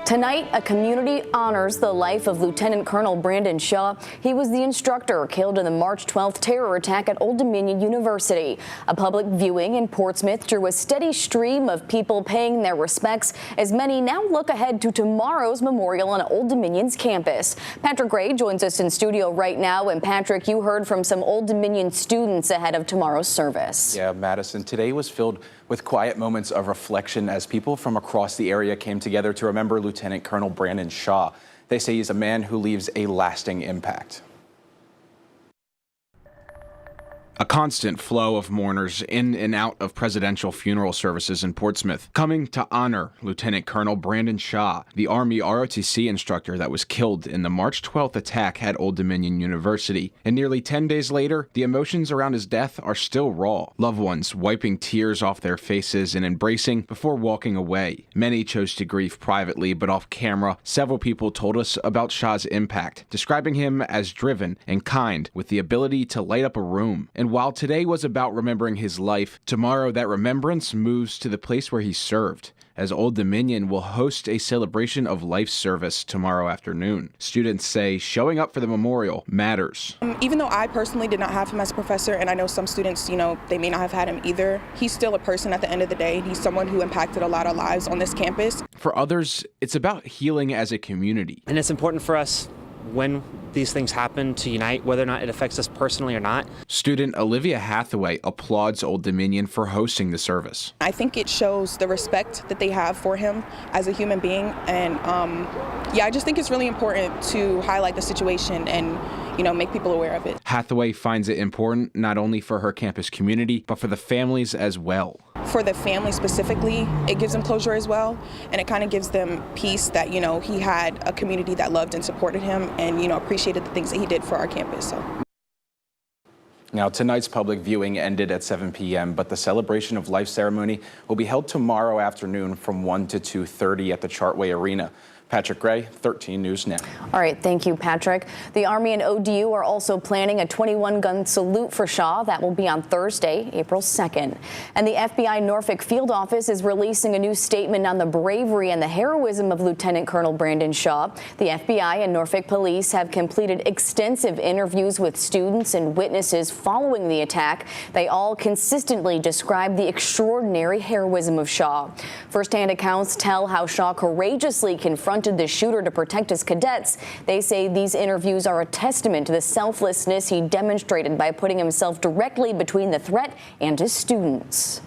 Tonight, a community honors the life of Lieutenant Colonel Brandon Shah. He was the instructor killed in the March 12th terror attack at Old Dominion University. A public viewing in Portsmouth drew a steady stream of people paying their respects as many now look ahead to tomorrow's memorial on Old Dominion's campus. Patrick Gray joins us in studio right now. And Patrick, you heard from some Old Dominion students ahead of tomorrow's service. Yeah, Madison, today was filled with quiet moments of reflection as people from across the area came together to remember Lieutenant Colonel Brandon Shah. They say he's a man who leaves a lasting impact. A constant flow of mourners in and out of presidential funeral services in Portsmouth, coming to honor Lieutenant Colonel Brandon Shah, the Army ROTC instructor that was killed in the March 12th attack at Old Dominion University. And nearly 10 days later, the emotions around his death are still raw. Loved ones wiping tears off their faces and embracing before walking away. Many chose to grieve privately, but off camera, several people told us about Shah's impact, describing him as driven and kind with the ability to light up a room. And while today was about remembering his life, tomorrow that remembrance moves to the place where he served, as Old Dominion will host a celebration of life service tomorrow afternoon. Students say showing up for the memorial matters. Even though I personally did not have him as a professor, and I know some students, they may not have had him either, he's still a person at the end of the day. He's someone who impacted a lot of lives on this campus. For others, it's about healing as a community. And it's important for us when these things happen to unite, whether or not it affects us personally or not. Student Olivia Hathaway applauds Old Dominion for hosting the service. I think it shows the respect that they have for him as a human being. And yeah, I just think it's really important to highlight the situation and make people aware of it. Hathaway finds it important not only for her campus community, but for the families as well. For the family specifically, it gives them closure as well, and it kind of gives them peace that, he had a community that loved and supported him and, appreciated the things that he did for our campus. So. Now, tonight's public viewing ended at 7 p.m., but the celebration of life ceremony will be held tomorrow afternoon from 1 to 2:30 at the Chartway Arena. Patrick Gray, 13 News Now. All right, thank you, Patrick. The Army and ODU are also planning a 21-gun salute for Shah. That will be on Thursday, April 2nd. And the FBI Norfolk Field Office is releasing a new statement on the bravery and the heroism of Lieutenant Colonel Brandon Shah. The FBI and Norfolk Police have completed extensive interviews with students and witnesses following the attack. They all consistently describe the extraordinary heroism of Shah. First-hand accounts tell how Shah courageously confronted the shooter to protect his cadets. They say these interviews are a testament to the selflessness he demonstrated by putting himself directly between the threat and his students.